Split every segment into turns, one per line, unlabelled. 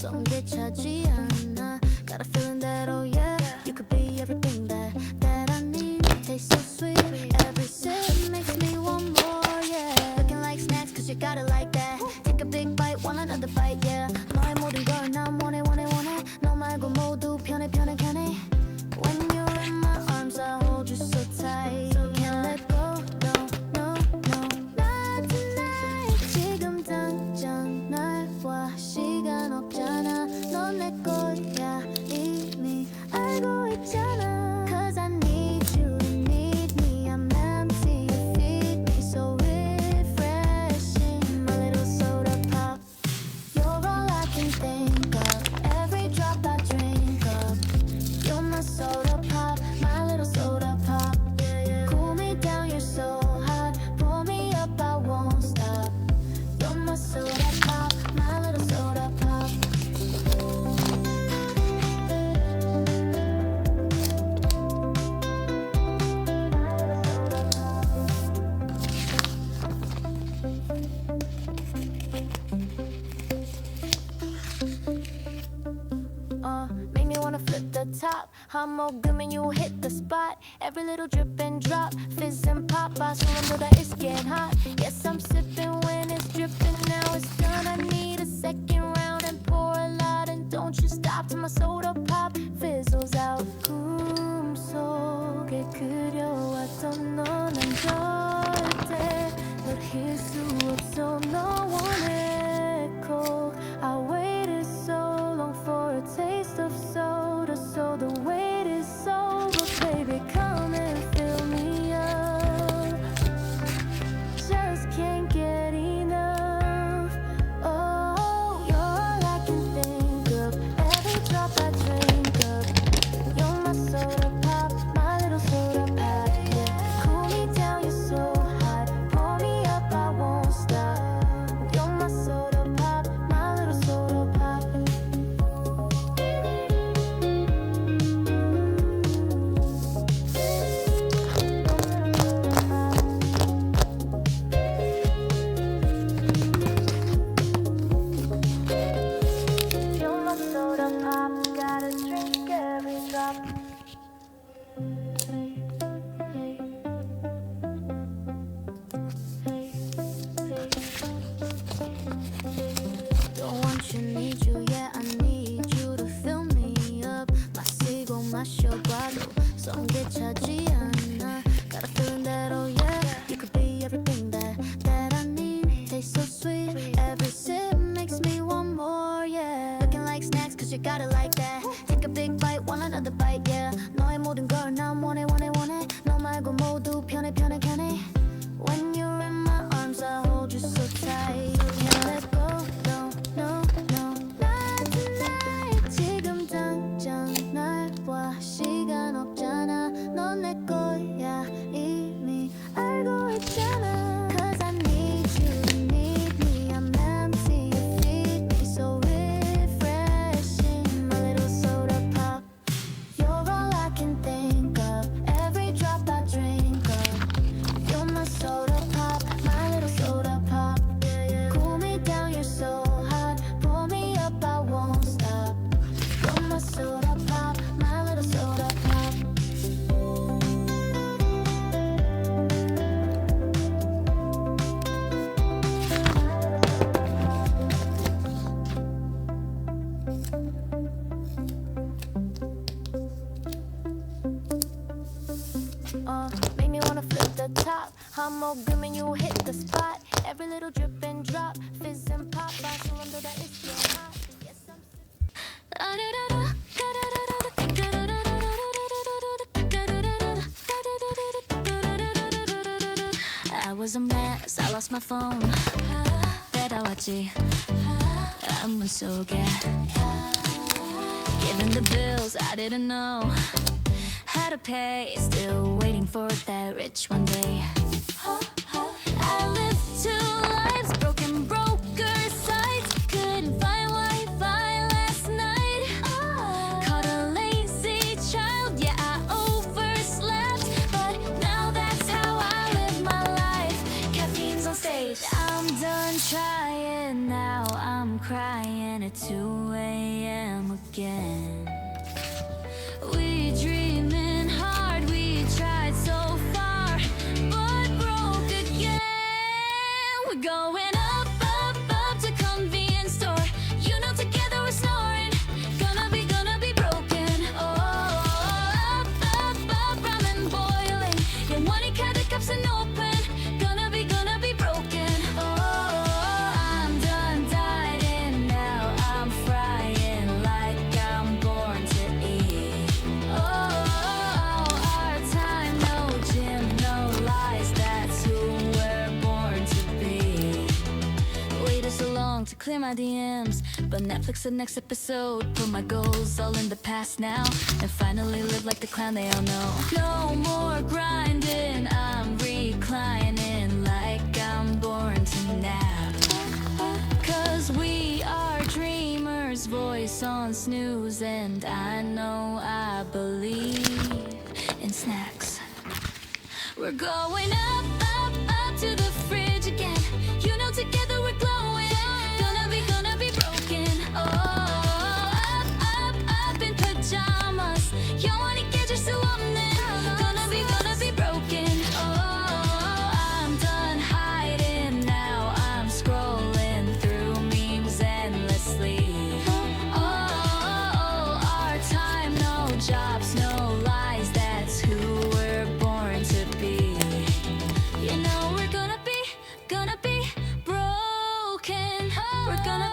성기차지 않아. Got a feeling that oh yeah, you could be everything that I need. Taste so sweet, every sip makes me want more, yeah. Looking like snacks cause you got it like that. Take a big bite, want another bite, yeah. 너의 모든 걸 난 원해 너 말고 모두 편해 When you're in my arms I hold you so tight. Can't let go, no Not tonight. 지금 당장 날 봐. 시간 없잖아. 넌 내 거야 이미 알고 있잖아. Cause I need you, you need me. I'm empty, you feed me so refreshing. My little soda pop, you're all I can think of. Every drop I drink up, you're my soda pop, my little soda pop. Cool me down, you're so hot. Pull me up, I won't stop. You're my soda pop, my little soda pop. Make me wanna flip the top. 한 모금은 you hit the spot. Every little drip and drop, fizz and pop. I surrender that it's getting hot. Yes, I'm sipping when it's dripping. Now it's done. I need a second round and pour a lot. And don't you stop till my soda pop fizzles out. 꿈속에 그려왔던 너는 절대 널 힐 수 없어. 너 원해 cold. I waited so long for a taste of soda, so the wait is over. Baby, come and fill me up. Just can't get enough. Oh, you're all I can think of. Every drop I drink up, you're my soda pop, my little soda pop. Yeah, cool me down, you're so hot. Pour me up, I won't stop. You're my soda pop, my little soda pop. You're my soda pop, gotta drink every drop. Don't want you, need you, yeah, I need you to fill me up. 마시고 마셔봐도 성기차지 않아. Got a feeling that oh yeah, you could be everything that I need. Taste so sweet, every sip makes me want more, yeah. Looking like snacks cause you got it like that. Take a big bite, want another bite, yeah. 너의 모든 걸 난 원해 너 말고 모두 편해 When you're in my arms I hold you so tight. Can't let go, no Not tonight. 지금 당장 날 봐. 시간 없잖아. 넌 내 거야 이미 알고 있잖아. Cause I need you, you need me. I'm empty, you feed me so refreshing. My little soda pop, you're all I can think of. Every drop I drink up, you're my soda pop, my little soda pop. Cool me down, you're so hot. Pull me up, I won't stop. You're my soda pop, my little soda pop. Make me wanna flip the top. 한 모금은 you hit the spot. Every little drip and drop, fizz and pop. I surrender that it's getting hot. Yes, I'm I was a mess, I lost my phone. 배달왔지 안문 속에. Given the bills I didn't know how to pay. Still waiting for that rich one day. I lived two lives, broken broker sites. Couldn't find Wi-Fi last night. Caught a lazy child, yeah I overslept. But now that's how I live my life. Caffeine's on stage, I'm done trying. Now I'm crying. at 2 a.m. again. We dreaming hard, we tried so far, but broke again. We're going up, up, up to convenience store. You know together we're snoring. Gonna be broken. Oh, up, up, up, ramen boiling. Yeah, one cut the cups and open. Gonna be broken. Oh, I'm done dieting now. I'm frying like I'm born to eat. Oh, our time, no gym, no lies. That's who we're born to be. Waited so long to clear my DMs, but Netflix the next episode. Put my goals all in the past now, and finally live like the clown they all know. No more grinding, I'm reclining like I'm born to nap. Cause we are dreamers, voice on snooze, and I know I believe in snacks. We're going up, up, up to the fridge again. You know together we're glowing. Gonna be broken. Oh, up, up, up in pajamas. You wanna get your woman. Gonna be broken. Oh, I'm done hiding now. I'm scrolling through memes endlessly. Oh, our time, no jobs, no lies. That's who we're born to be. You know we're gonna be broken. We're gonna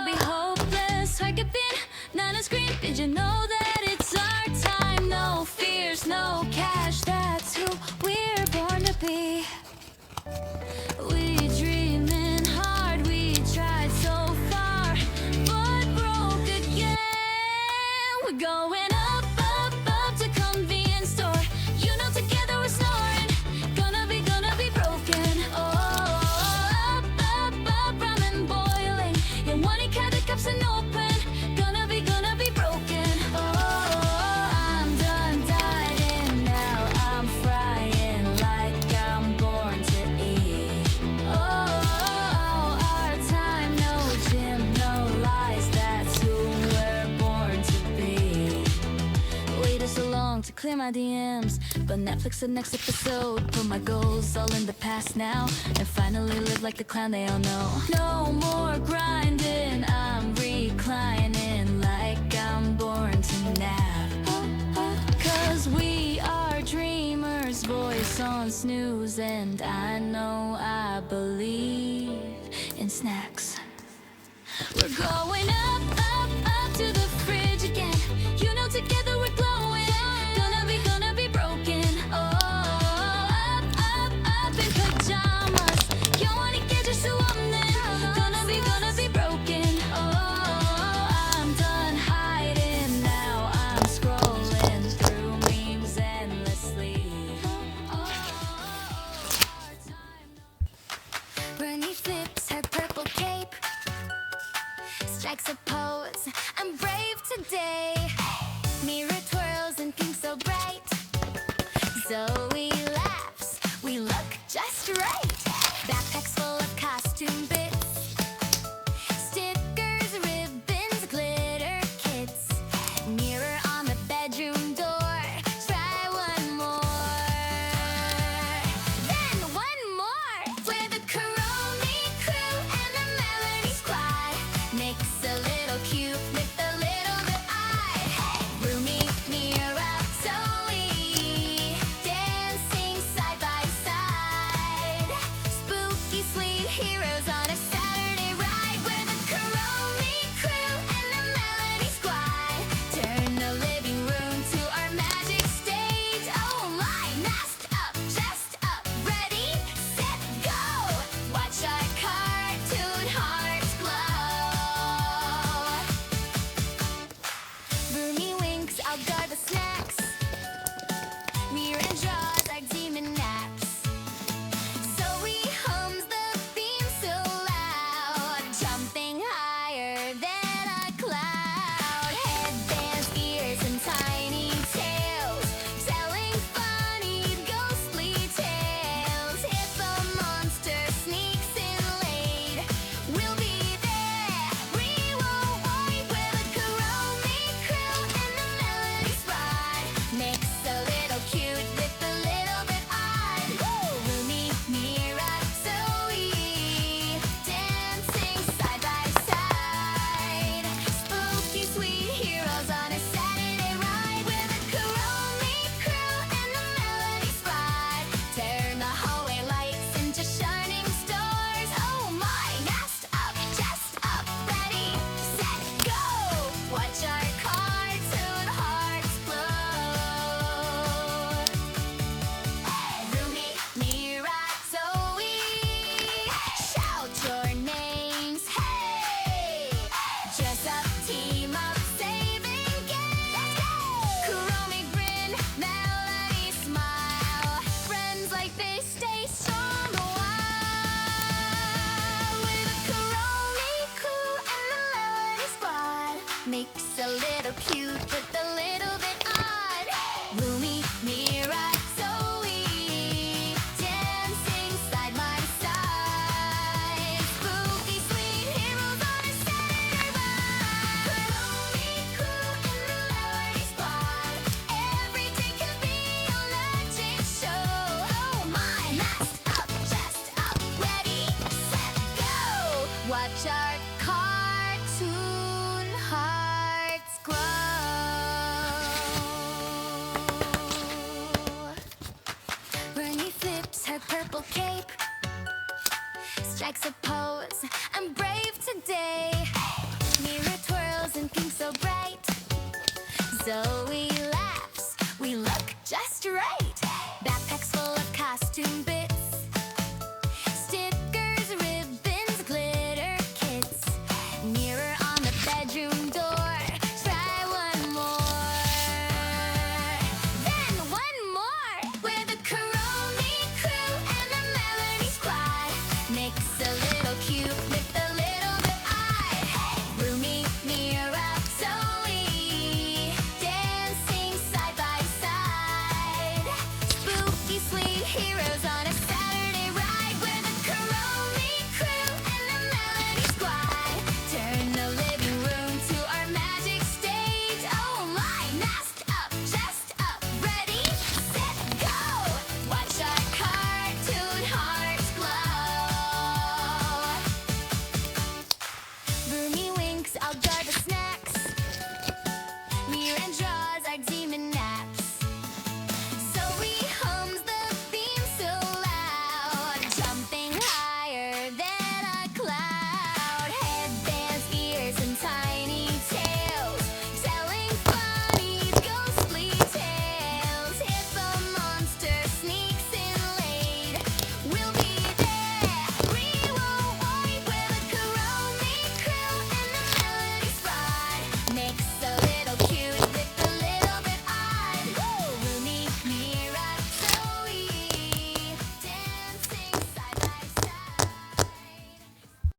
be hopeless. Harkapin, not a screen. Did you know that it's our time? No fears, no cash. That's who we're born to be. We dreaming hard, we tried so far, but broke again. We're going up, up, up to convenience store. You know together we're snoring. Gonna be broken. Oh, up, up, up, ramen boiling. Yeah, one cut the cups and open. Gonna be broken. Oh, I'm done dieting now. I'm frying like I'm born to eat. Oh, our time, no gym, no lies. That's who we're born to be. Waited so long to clear my DMs, but Netflix the next episode. Put my goals all in the past now, and finally live like the clown they all know. No more grinding, I'm reclining like I'm born to nap. Cause we are dreamers, voice on snooze, and I know I believe in snacks. We're going up, up, up to the fridge again. You know together we're glowing. Gonna be broken. Oh, up, up, up in pajamas. You wanna get your woman. Gonna be broken. Oh, I'm done hiding now. I'm scrolling through memes endlessly. Bernie flips her purple cape, strikes a pose. I'm brave today. Mirror twirls and pink so bright. Zoe laughs. We look just right. Backpacks full of costume bits, stickers, ribbons, glitter kits. Mirror on the bedroom door. Try one more. Then one more. We're the Karoli crew and the Melody Squad. Mix a little cute with a little bit odd. RUMI, Mira, Zoe, Zoe laughs, we look just right. Backpacks full of costume bits, stickers, ribbons, glitter kits. Mirror on the bedroom door, try one more. Then one more, we're the KPOP crew and the Melody Squad. Mix a little cute with a little bit odd. RUMI, Mira, Zoe, dancing side by side. Spooky sweet heroes on a Saturday ride. We're the KPOP crew and the Melody Squad. Turn the living room to our magic stage. Oh my, masked up, chest up, ready, set, go. Watch our cartoon hearts glow. RUMI winks, I'll guard the snake.